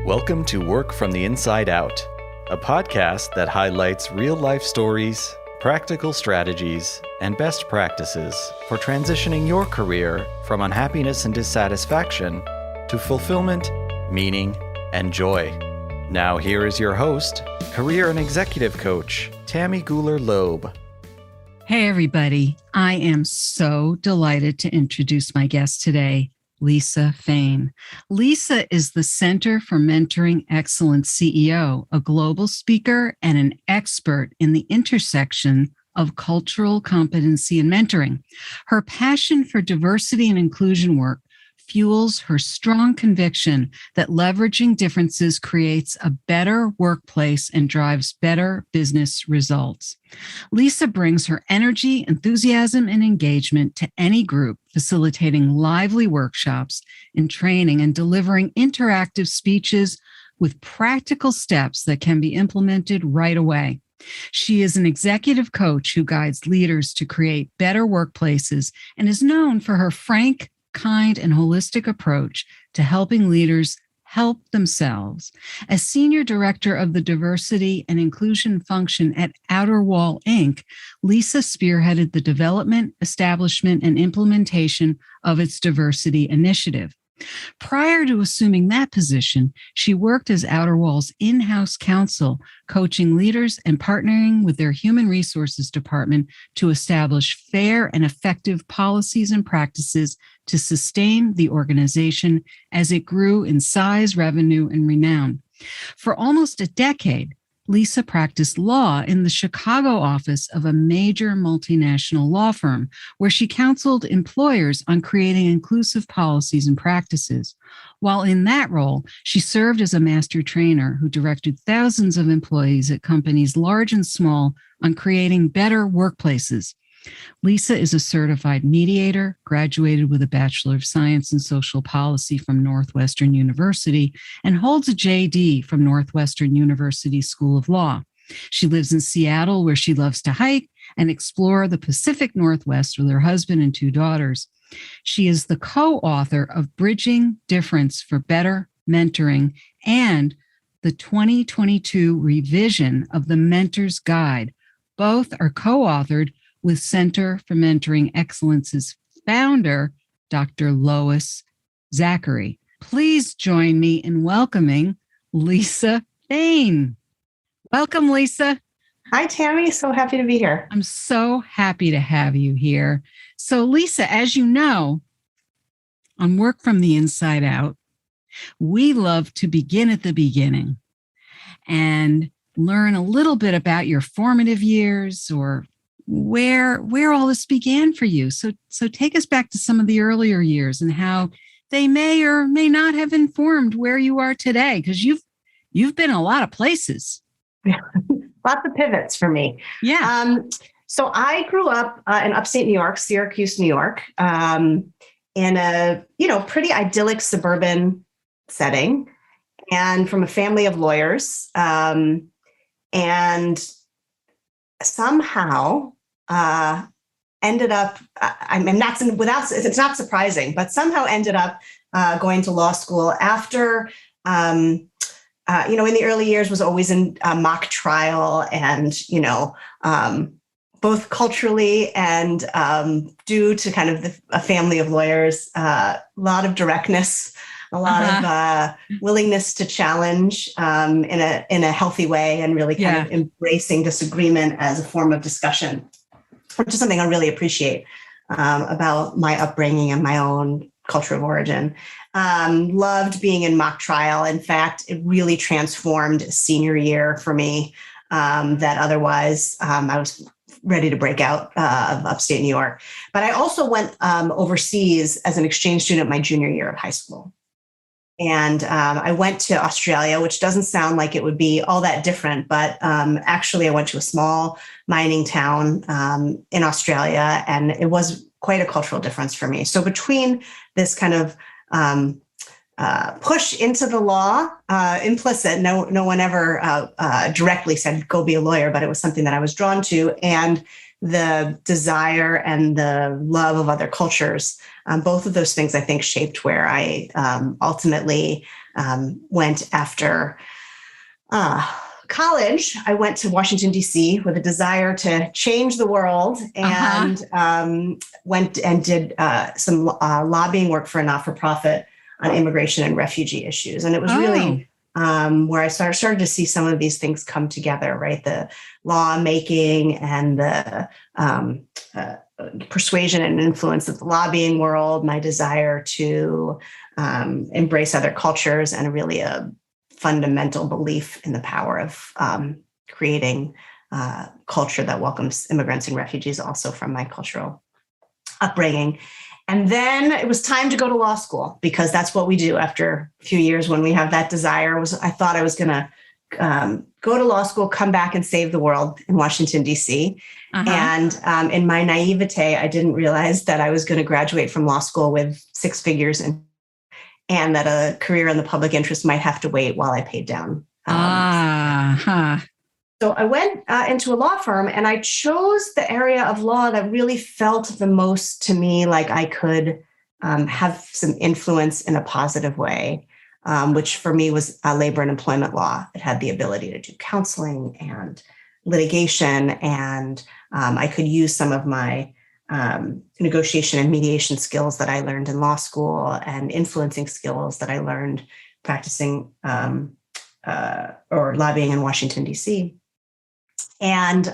Welcome to Work from the Inside Out, a podcast that highlights real-life stories, practical strategies, and best practices for transitioning your career from unhappiness and dissatisfaction to fulfillment, meaning, and joy. Now here is your host, career and executive coach, Tammy Guler-Loeb. Hey everybody, I am so delighted to introduce my guest today, Lisa Fain. Lisa is the Center for Mentoring Excellence CEO, a global speaker and an expert in the intersection of cultural competency and mentoring. Her passion for diversity and inclusion work fuels her strong conviction that leveraging differences creates a better workplace and drives better business results. Lisa brings her energy, enthusiasm, and engagement to any group, facilitating lively workshops and training and delivering interactive speeches with practical steps that can be implemented right away. She is an executive coach who guides leaders to create better workplaces and is known for her frank, kind, and holistic approach to helping leaders help themselves. As Senior Director of the Diversity and Inclusion Function at Outer Wall, Inc., Lisa spearheaded the development, establishment, and implementation of its diversity initiative. Prior to assuming that position, she worked as Outer Wall's in-house counsel, coaching leaders and partnering with their human resources department to establish fair and effective policies and practices to sustain the organization as it grew in size, revenue, and renown. For almost a decade, Lisa practiced law in the Chicago office of a major multinational law firm, where she counseled employers on creating inclusive policies and practices. While in that role, she served as a master trainer who directed thousands of employees at companies large and small on creating better workplaces. Lisa is a certified mediator, graduated with a Bachelor of Science in Social Policy from Northwestern University, and holds a JD from Northwestern University School of Law. She lives in Seattle, where she loves to hike and explore the Pacific Northwest with her husband and two daughters. She is the co-author of Bridging Difference for Better Mentoring and the 2022 revision of the Mentor's Guide. Both are co-authored with Center for Mentoring Excellence's founder, Dr. Lois Zachary. Please join me in welcoming Lisa Fain. Welcome, Lisa. Hi, Tammy. So happy to be here. I'm so happy to have you here. So, Lisa, as you know, on Work from the Inside Out, we love to begin at the beginning and learn a little bit about your formative years or where all this began for you. So take us back to some of the earlier years and how they may or may not have informed where you are today, because you've been a lot of places. Yeah. Lots of pivots for me. Yeah. So I grew up in upstate New York, Syracuse, New York, in a pretty idyllic suburban setting, and from a family of lawyers, and somehow ended up, it's not surprising, but somehow ended up going to law school after, in the early years was always in a mock trial and, both culturally and due to kind of a family of lawyers, a lot of directness, a lot of willingness to challenge in a healthy way and really kind of embracing disagreement as a form of discussion, which is something I really appreciate about my upbringing and my own culture of origin. Loved being in mock trial. In fact, it really transformed senior year for me that otherwise I was ready to break out of upstate New York. But I also went overseas as an exchange student my junior year of high school. And I went to Australia, which doesn't sound like it would be all that different, but actually I went to a small mining town in Australia, and it was quite a cultural difference for me. So between this kind of push into the law, implicit, no one ever directly said, go be a lawyer, but it was something that I was drawn to, and the desire and the love of other cultures. Both of those things, I think, shaped where I ultimately went after college. I went to Washington, D.C. with a desire to change the world, and went and did some lobbying work for a not-for-profit on immigration and refugee issues. And it was really where I started to see some of these things come together, right? The lawmaking and the persuasion and influence of the lobbying world, my desire to embrace other cultures, and really a fundamental belief in the power of creating culture that welcomes immigrants and refugees, also from my cultural upbringing. And then it was time to go to law school, because that's what we do after a few years when we have that desire. I thought I was going to go to law school, come back and save the world in Washington, D.C. And in my naivete, I didn't realize that I was going to graduate from law school with six figures and that a career in the public interest might have to wait while I paid down. So I went into a law firm, and I chose the area of law that really felt the most to me like I could have some influence in a positive way, which for me was labor and employment law. It had the ability to do counseling and litigation, and I could use some of my negotiation and mediation skills that I learned in law school, and influencing skills that I learned practicing or lobbying in Washington, D.C. And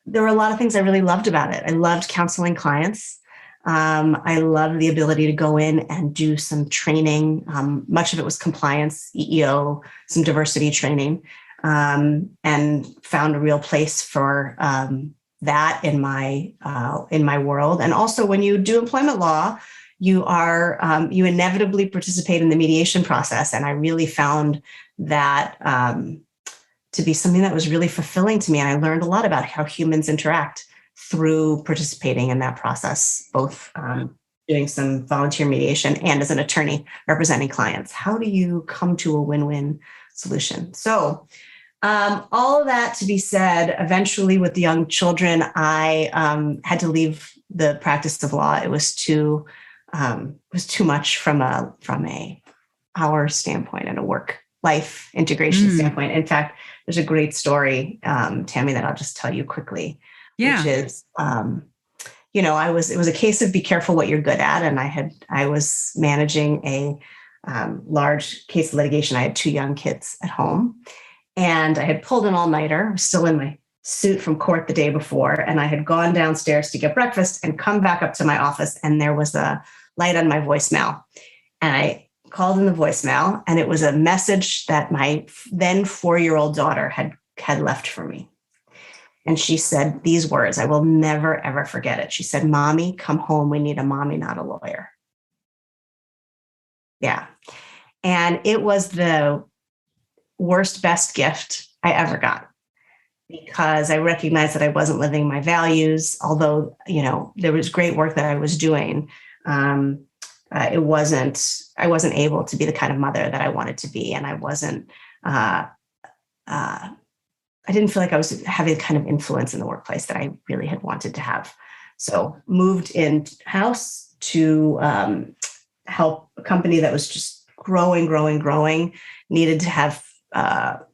there were a lot of things I really loved about it. I loved counseling clients. I loved the ability to go in and do some training. Much of it was compliance, EEO, some diversity training, and found a real place for that in my world. And also, when you do employment law, you inevitably participate in the mediation process. And I really found that to be something that was really fulfilling to me. And I learned a lot about how humans interact through participating in that process, both doing some volunteer mediation and as an attorney representing clients. How do you come to a win-win solution? So all of that to be said, eventually with the young children, I had to leave the practice of law. It was too much from a our standpoint and a work-life integration standpoint. In fact, there's a great story, Tammy, that I'll just tell you quickly, which is, it was a case of be careful what you're good at. And I was managing a large case of litigation. I had two young kids at home, and I had pulled an all-nighter. I was still in my suit from court the day before, and I had gone downstairs to get breakfast and come back up to my office, and there was a light on my voicemail. And I called in the voicemail, and it was a message that my then 4-year-old daughter had left for me. And she said these words, I will never, ever forget it. She said, "Mommy, come home. We need a mommy, not a lawyer." Yeah. And it was the worst, best gift I ever got, because I recognized that I wasn't living my values. Although, there was great work that I was doing. I wasn't able to be the kind of mother that I wanted to be. And I wasn't, I didn't feel like I was having the kind of influence in the workplace that I really had wanted to have. So moved in-house to help a company that was just growing, needed to have kind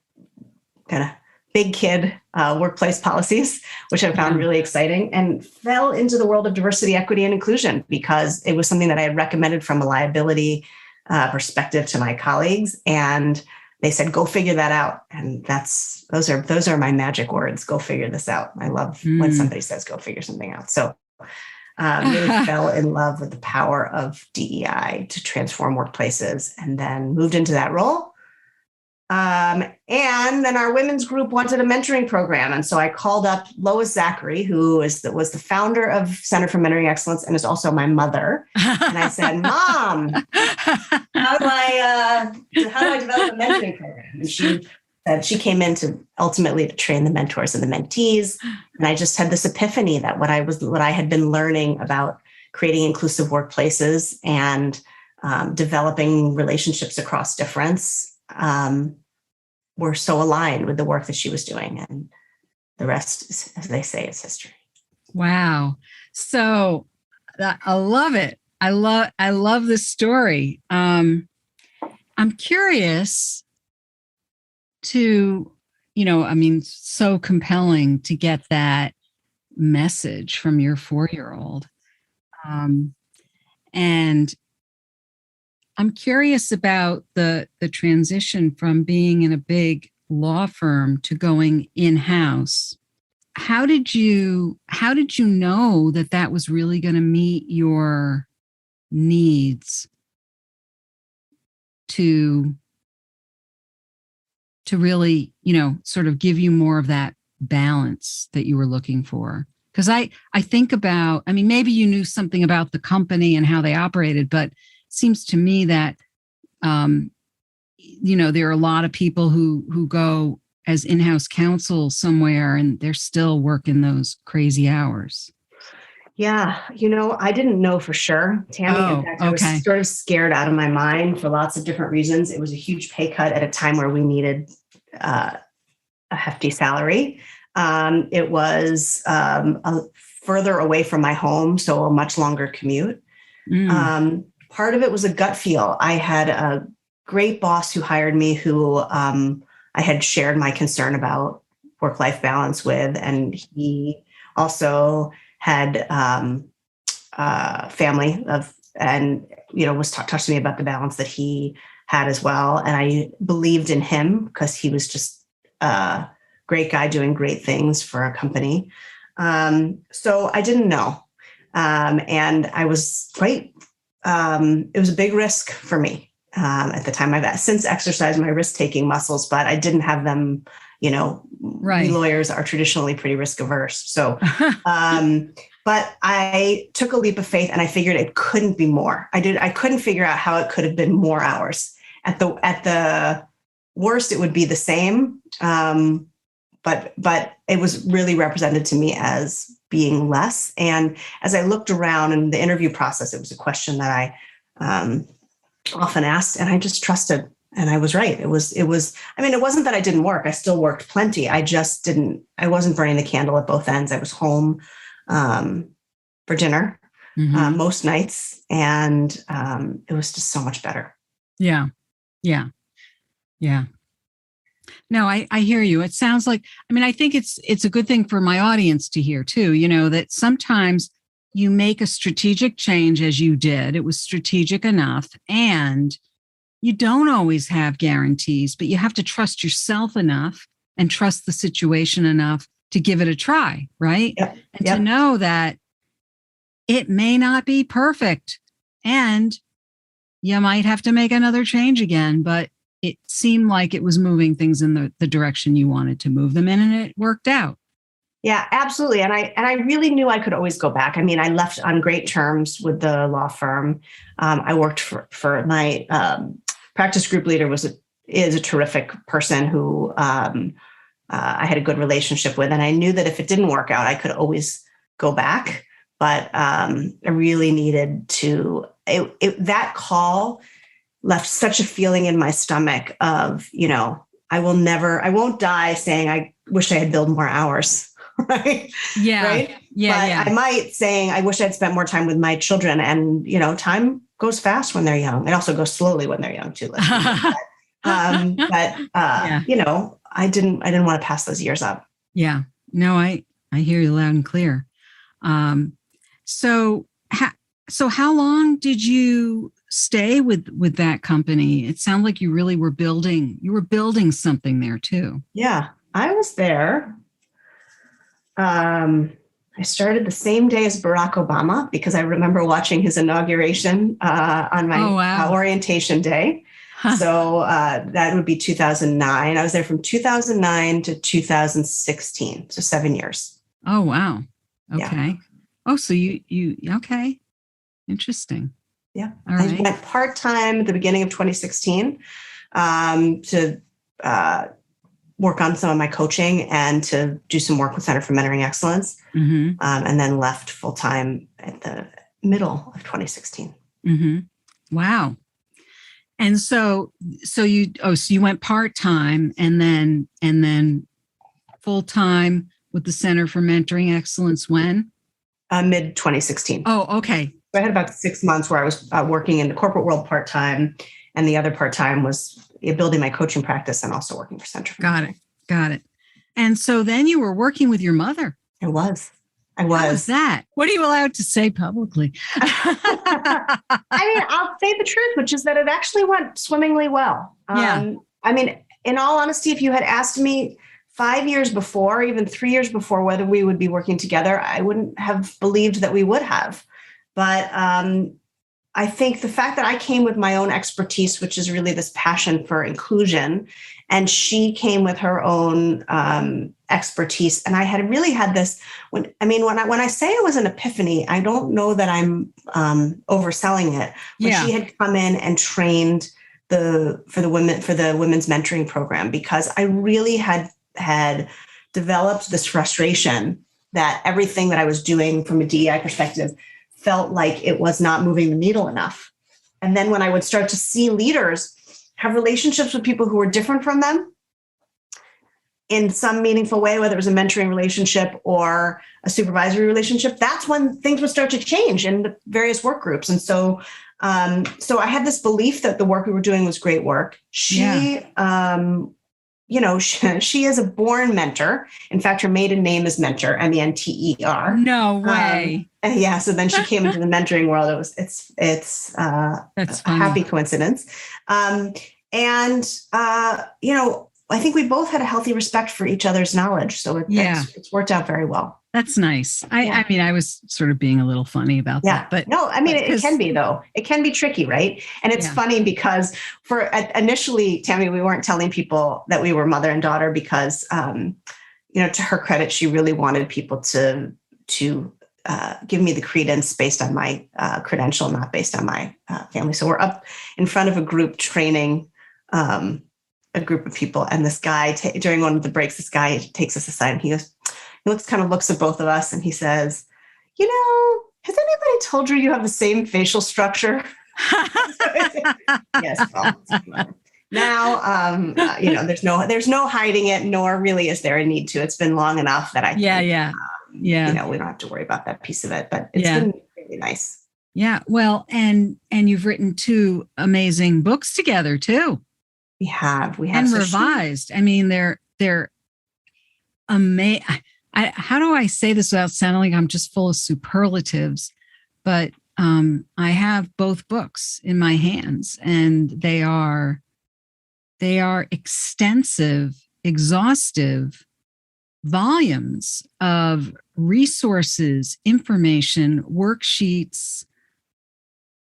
of big kid workplace policies, which I found really exciting, and fell into the world of diversity, equity, and inclusion because it was something that I had recommended from a liability perspective to my colleagues. And they said, go figure that out. And those are my magic words. Go figure this out. I love when somebody says, go figure something out. So really fell in love with the power of DEI to transform workplaces, and then moved into that role. And then our women's group wanted a mentoring program. And so I called up Lois Zachary, who was the founder of Center for Mentoring Excellence and is also my mother. And I said, Mom, how do I develop a mentoring program? And she said she came in to ultimately to train the mentors and the mentees. And I just had this epiphany that what I had been learning about creating inclusive workplaces and developing relationships across difference were so aligned with the work that she was doing. And the rest, as they say, is history. Wow. So I love it. I love this story. I'm curious to, so compelling to get that message from your 4-year-old. And I'm curious about the transition from being in a big law firm to going in-house. How did you know that was really going to meet your needs to really, sort of give you more of that balance that you were looking for? Because I think about, maybe you knew something about the company and how they operated, but it seems to me that, there are a lot of people who go as in-house counsel somewhere and they're still working those crazy hours. Yeah. I didn't know for sure, Tammy. In fact, I was sort of scared out of my mind for lots of different reasons. It was a huge pay cut at a time where we needed a hefty salary. It was further away from my home, so a much longer commute. Part of it was a gut feel. I had a great boss who hired me who I had shared my concern about work-life balance with, and he also had family was talking to me about the balance that he had as well. And I believed in him because he was just a great guy doing great things for a company. So I didn't know. And I was quite, it was a big risk for me at the time. I've since exercised my risk-taking muscles, but I didn't have them, right. We lawyers are traditionally pretty risk averse. So, but I took a leap of faith and I figured it couldn't be more. I couldn't figure out how it could have been more hours. At the worst, it would be the same. But it was really represented to me as being less. And as I looked around in the interview process, it was a question that I often asked, and I just trusted, and I was right. It wasn't that I didn't work. I still worked plenty. I wasn't burning the candle at both ends. I was home for dinner most nights, and it was just so much better. Yeah. No, I hear you. It sounds like, I think it's a good thing for my audience to hear too, that sometimes you make a strategic change as you did. It was strategic enough, and you don't always have guarantees, but you have to trust yourself enough and trust the situation enough to give it a try, right? Yep. And to know that it may not be perfect and you might have to make another change again, but it seemed like it was moving things in the direction you wanted to move them in, and it worked out. Yeah, absolutely. And I really knew I could always go back. I left on great terms with the law firm. I worked for my practice group leader is a terrific person who I had a good relationship with. And I knew that if it didn't work out, I could always go back. But I really needed to, that call left such a feeling in my stomach of, I won't die saying, I wish I had billed more hours. Right. Yeah. Right. Yeah. But I might saying, I wish I'd spent more time with my children, and, time goes fast when they're young. It also goes slowly when they're young too. I didn't want to pass those years up. Yeah. No, I hear you loud and clear. So how long did you stay with that company? It sounded like you really were building something there too. Yeah, I was there. I started the same day as Barack Obama because I remember watching his inauguration on my orientation day. Huh. So that would be 2009. I was there from 2009 to 2016, so 7 years. Oh, wow. Okay. Yeah. Oh, so you okay. Interesting. Yeah. All right. I went part-time at the beginning of 2016 to work on some of my coaching and to do some work with Center for Mentoring Excellence. And then left full-time at the middle of 2016. Wow. And so you went part-time and then full-time with the Center for Mentoring Excellence when? Mid 2016. Oh, okay. So I had about 6 months where I was working in the corporate world part-time, And the other part-time was building my coaching practice and also working for Center. Got it. And so then you were working with your mother. I was. How was that? What are you allowed to say publicly? I mean, I'll say the truth, which is that it actually went swimmingly well. Yeah. I mean, in all honesty, if you had asked me 5 years before, even 3 years before, whether we would be working together, I wouldn't have believed that we would have. But I think the fact that I came with my own expertise, which is really this passion for inclusion, and she came with her own expertise, and I had really had this. When I say it was an epiphany, I don't know that I'm overselling it. When she had come in and trained for the women's mentoring program, because I really had developed this frustration that everything that I was doing from a DEI perspective felt like it was not moving the needle enough. And then when I would start to see leaders have relationships with people who were different from them in some meaningful way, whether it was a mentoring relationship or a supervisory relationship, that's when things would start to change in the various work groups. And so I had this belief that the work we were doing was great work. She is a born mentor. In fact, her maiden name is Mentor, Menter. No way. So then she came into the mentoring world. It's That's a happy coincidence. I think we both had a healthy respect for each other's knowledge. So it's worked out very well. That's nice. I mean, I was sort of being a little funny about that, but no, I mean, it can be though. It can be tricky, right? And it's funny because initially, Tammy, we weren't telling people that we were mother and daughter because, to her credit, she really wanted people to give me the credence based on my credential, not based on my family. So we're up in front of a group training a group of people, and this guy during one of the breaks, this guy takes us aside and he looks at both of us and he says, has anybody told you have the same facial structure? Yes. Well, now, there's no hiding it, nor really is there a need to. It's been long enough that I think, we don't have to worry about that piece of it, but it's been really nice. Yeah. Well, and you've written 2 amazing books together too. We have and revised. I mean, they're amazing. How do I say this without sounding like I'm just full of superlatives? But I have both books in my hands, and they are extensive, exhaustive volumes of resources, information, worksheets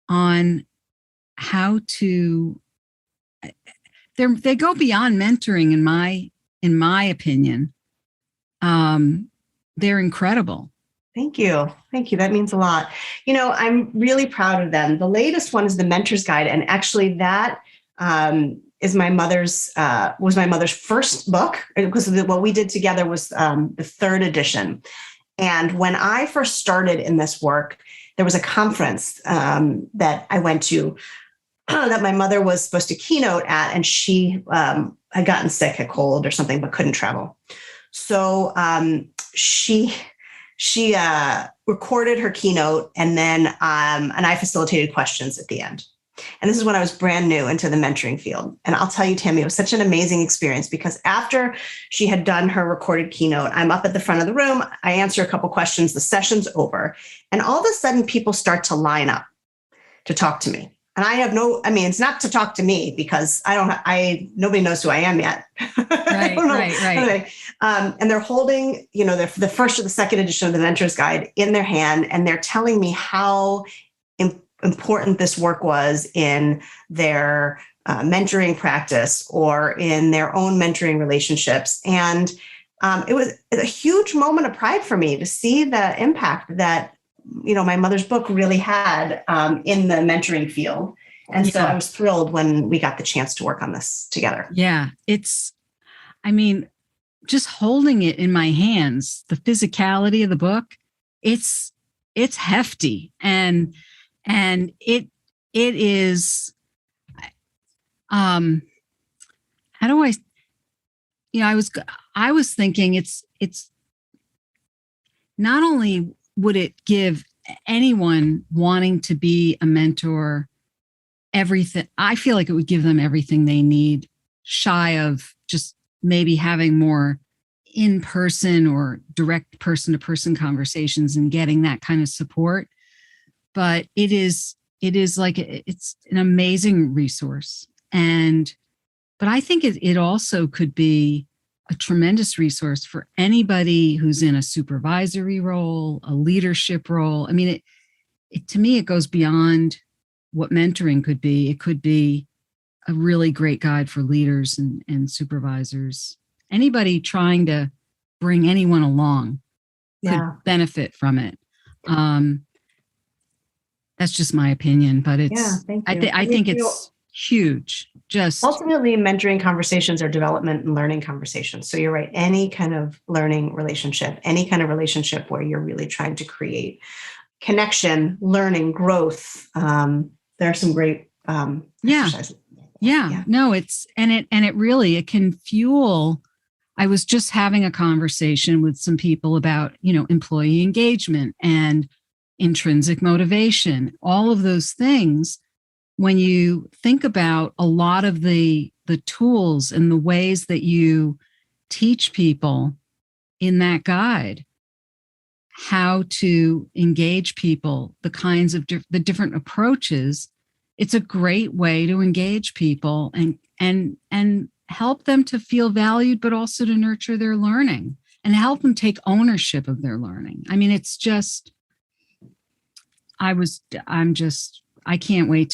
on how to. They go beyond mentoring, in my opinion. They're incredible. Thank you. That means a lot. I'm really proud of them. The latest one is the Mentor's Guide. And actually that was my mother's first book, because what we did together was the 3rd edition. And when I first started in this work, there was a conference that I went to that my mother was supposed to keynote at, and she had gotten sick, a cold or something, but couldn't travel. So she recorded her keynote, and then I facilitated questions at the end. And this is when I was brand new into the mentoring field. And I'll tell you, Tammy, it was such an amazing experience, because after she had done her recorded keynote, I'm up at the front of the room. I answer a couple questions. The session's over. And all of a sudden, people start to line up to talk to me. And it's not to talk to me, because nobody knows who I am yet. Right. And they're holding, the first or the second edition of the Mentor's Guide in their hand. And they're telling me how important this work was in their mentoring practice or in their own mentoring relationships. And it was a huge moment of pride for me to see the impact that my mother's book really had in the mentoring field. And so I was thrilled when we got the chance to work on this together. Yeah. Just holding it in my hands, the physicality of the book, it's hefty. And it is, how do I was thinking it's not only would it give anyone wanting to be a mentor everything. I feel like it would give them everything they need, shy of just maybe having more in-person or direct person-to-person conversations and getting that kind of support. But it's an amazing resource. But I think it also could be a tremendous resource for anybody who's in a supervisory role, a leadership role. I mean, to me, it goes beyond what mentoring could be. It could be a really great guide for leaders and supervisors. Anybody trying to bring anyone along could benefit from it. That's just my opinion, but I think it's huge. Just ultimately, mentoring conversations are development and learning conversations. So you're right. Any kind of learning relationship, any kind of relationship where you're really trying to create connection, learning, growth. There are some great exercises. Yeah. No, it can fuel. I was just having a conversation with some people about, employee engagement and intrinsic motivation, all of those things. When you think about a lot of the tools and the ways that you teach people in that guide, how to engage people, the kinds of the different approaches, it's a great way to engage people and help them to feel valued, but also to nurture their learning and help them take ownership of their learning. I mean, it's just, I can't wait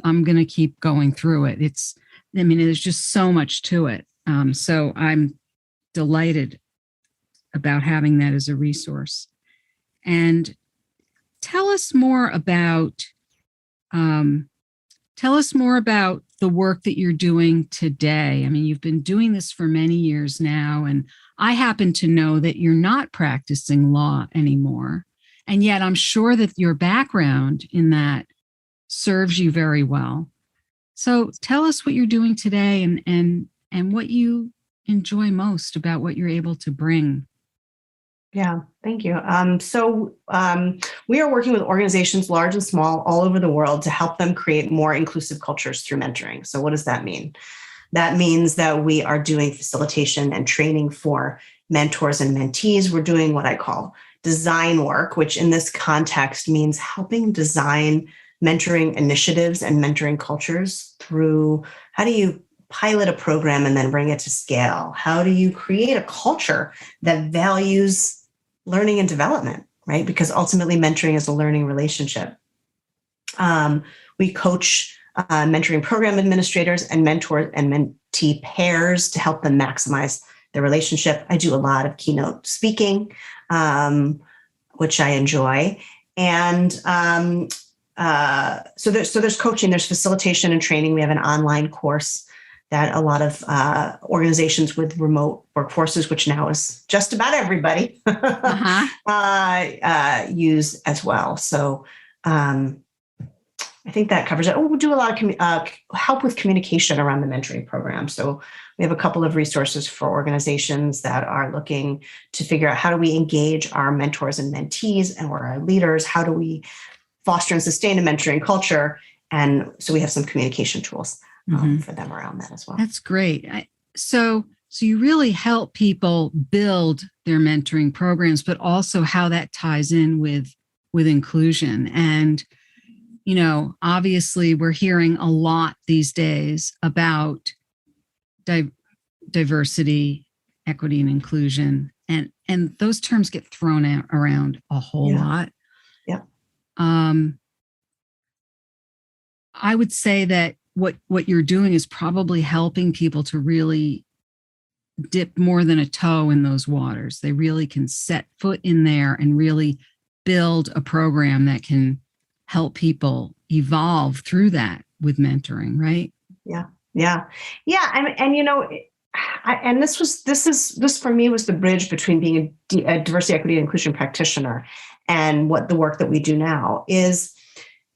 I'm going to keep going through it. There's just so much to it. So I'm delighted about having that as a resource. And tell us more about the work that you're doing today. I mean, you've been doing this for many years now, and I happen to know that you're not practicing law anymore. And yet I'm sure that your background in that serves you very well. So tell us what you're doing today and what you enjoy most about what you're able to bring. Yeah, thank you. So we are working with organizations, large and small, all over the world to help them create more inclusive cultures through mentoring. So what does that mean? That means that we are doing facilitation and training for mentors and mentees. We're doing what I call design work, which in this context means helping design mentoring initiatives and mentoring cultures through how do you pilot a program and then bring it to scale? How do you create a culture that values learning and development, right? Because ultimately mentoring is a learning relationship. We coach mentoring program administrators and mentor and mentee pairs to help them maximize their relationship. I do a lot of keynote speaking, which I enjoy. And so there's coaching, there's facilitation and training. We have an online course that a lot of organizations with remote workforces, which now is just about everybody, use as well. So I think that covers it. We do a lot of help with communication around the mentoring program. So we have a couple of resources for organizations that are looking to figure out how do we engage our mentors and mentees and or our leaders? How do we foster and sustain a mentoring culture? And so we have some communication tools for them around that as well. That's great. So you really help people build their mentoring programs, but also how that ties in with inclusion. And, obviously we're hearing a lot these days about diversity, equity, and inclusion. And those terms get thrown around a whole lot. Yeah. I would say that what you're doing is probably helping people to really dip more than a toe in those waters. They really can set foot in there and really build a program that can help people evolve through that with mentoring, right? Yeah. And this for me was the bridge between being a diversity, equity, and inclusion practitioner and what the work that we do now is.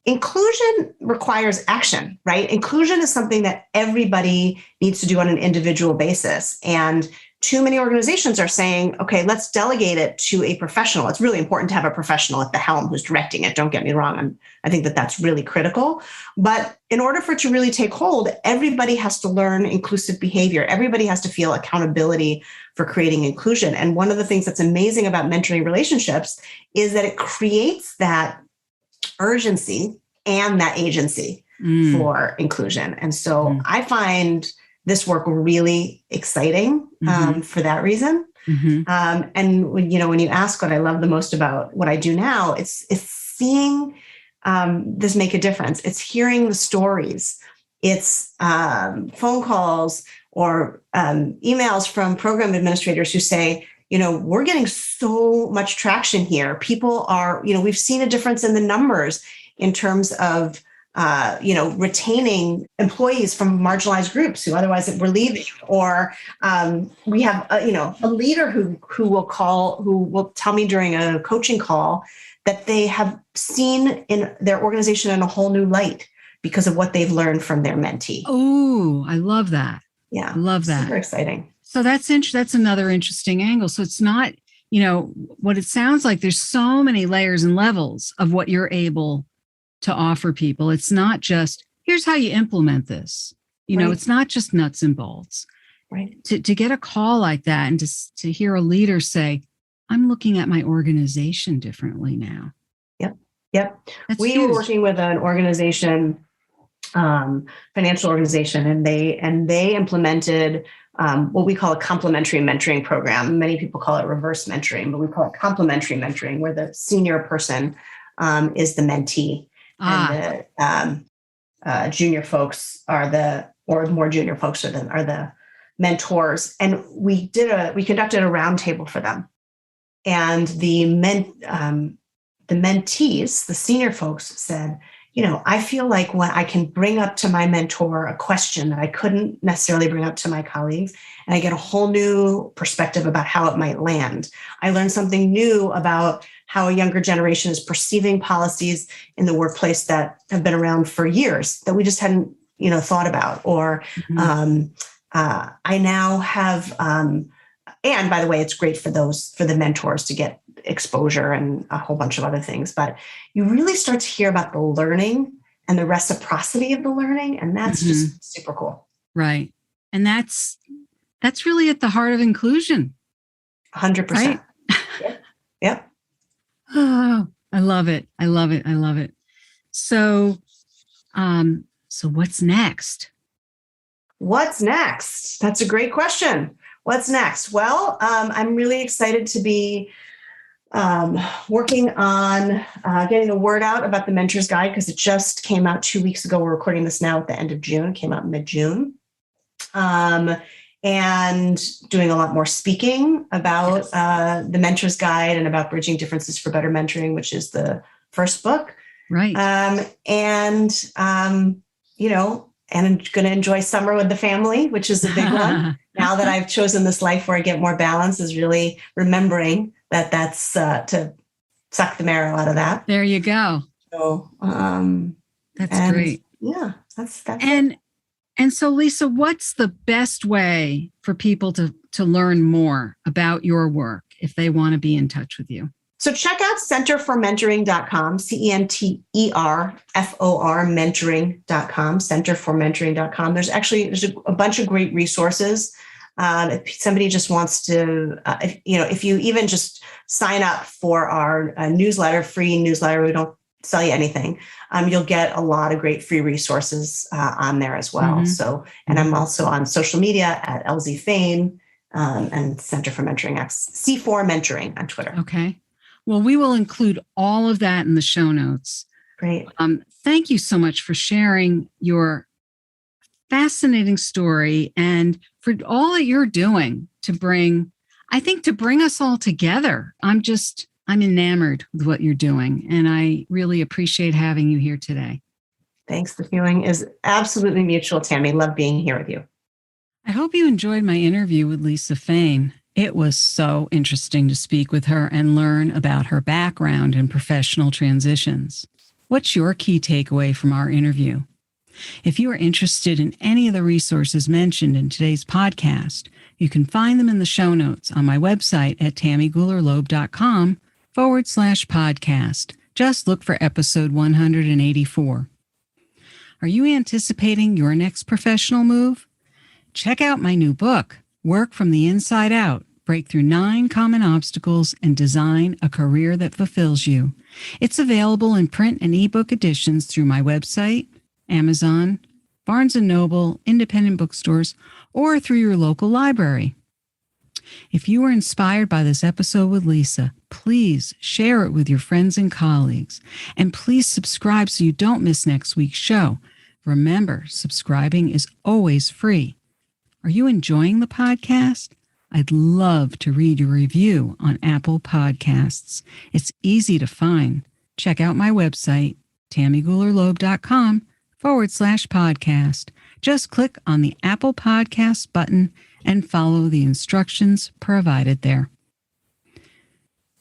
Inclusion requires action, right? Inclusion is something that everybody needs to do on an individual basis. And too many organizations are saying, okay, let's delegate it to a professional. It's really important to have a professional at the helm who's directing it. Don't get me wrong. I think that that's really critical. But in order for it to really take hold, everybody has to learn inclusive behavior. Everybody has to feel accountability for creating inclusion. And one of the things that's amazing about mentoring relationships is that it creates that urgency and that agency for inclusion. And so I find this work really exciting for that reason. And when you ask what I love the most about what I do now, it's seeing this make a difference. It's hearing the stories. It's phone calls or emails from program administrators who say, we're getting so much traction here. People are, we've seen a difference in the numbers in terms of retaining employees from marginalized groups who otherwise were leaving, or we have a leader who will tell me during a coaching call that they have seen in their organization in a whole new light because of what they've learned from their mentee. Oh, I love that. Yeah, I love that. Super exciting. So that's another interesting angle. So it's not, what it sounds like. There's so many layers and levels of what you're able to offer people. It's not just, here's how you implement this. It's not just nuts and bolts. Right. To get a call like that and to hear a leader say, I'm looking at my organization differently now. Yep. We were working with an organization, financial organization, and they implemented what we call a complementary mentoring program. Many people call it reverse mentoring, but we call it complementary mentoring, where the senior person is the mentee. And the junior folks more junior folks are the mentors. And we conducted a roundtable for them. And the mentees, the senior folks, said, I feel like when I can bring up to my mentor a question that I couldn't necessarily bring up to my colleagues, and I get a whole new perspective about how it might land. I learned something new about how a younger generation is perceiving policies in the workplace that have been around for years that we just hadn't, thought about. Or I now have, and by the way, it's great for the mentors to get exposure and a whole bunch of other things. But you really start to hear about the learning and the reciprocity of the learning, and that's just super cool. Right, and that's really at the heart of inclusion. 100%. Right? Yep. Oh, I love it. I love it. I love it. So, so what's next? What's next? That's a great question. What's next? Well, I'm really excited to be working on getting the word out about the Mentor's Guide, because it just came out 2 weeks ago. We're recording this now at the end of June. It came out mid-June. And doing a lot more speaking about the Mentor's Guide and about bridging differences for better mentoring, which is the first book. Right. And I'm going to enjoy summer with the family, which is a big one. Now that I've chosen this life where I get more balance, is really remembering that that's to suck the marrow out of that. There you go. So that's great. Yeah, that's And so, Lisa, what's the best way for people to learn more about your work if they want to be in touch with you? So check out centerformentoring.com, CENTERFOR mentoring.com, centerformentoring.com. There's a bunch of great resources. If somebody just wants to, if you even just sign up for our newsletter, free newsletter, we don't sell you anything. You'll get a lot of great free resources on there as well. Mm-hmm. So, and I'm also on social media at LZ Fain and Center for Mentoring X, C4 Mentoring on Twitter. Okay. Well, we will include all of that in the show notes. Great. Thank you so much for sharing your fascinating story and for all that you're doing to bring us all together. I'm enamored with what you're doing, and I really appreciate having you here today. Thanks. The feeling is absolutely mutual, Tammy. Love being here with you. I hope you enjoyed my interview with Lisa Fain. It was so interesting to speak with her and learn about her background and professional transitions. What's your key takeaway from our interview? If you are interested in any of the resources mentioned in today's podcast, you can find them in the show notes on my website at tammygoularloeb.com/podcast. Just look for episode 184. Are you anticipating your next professional move? Check out my new book, Work from the Inside Out, Break Through 9 Common Obstacles and Design a Career That Fulfills You. It's available in print and ebook editions through my website, Amazon, Barnes & Noble, independent bookstores, or through your local library. If you were inspired by this episode with Lisa, please share it with your friends and colleagues. And please subscribe so you don't miss next week's show. Remember, subscribing is always free. Are you enjoying the podcast? I'd love to read your review on Apple Podcasts. It's easy to find. Check out my website, tammygoularloeb.com/podcast. Just click on the Apple Podcasts button and follow the instructions provided there.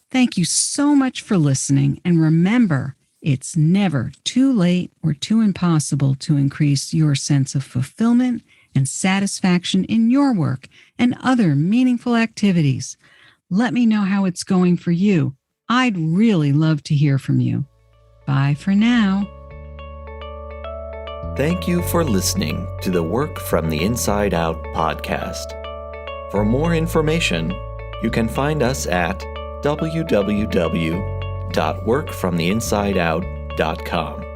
Thank you so much for listening, and remember, it's never too late or too impossible to increase your sense of fulfillment and satisfaction in your work and other meaningful activities. Let me know how it's going for you. I'd really love to hear from you. Bye for now. Thank you for listening to the Work from the Inside Out podcast. For more information, you can find us at www.workfromtheinsideout.com.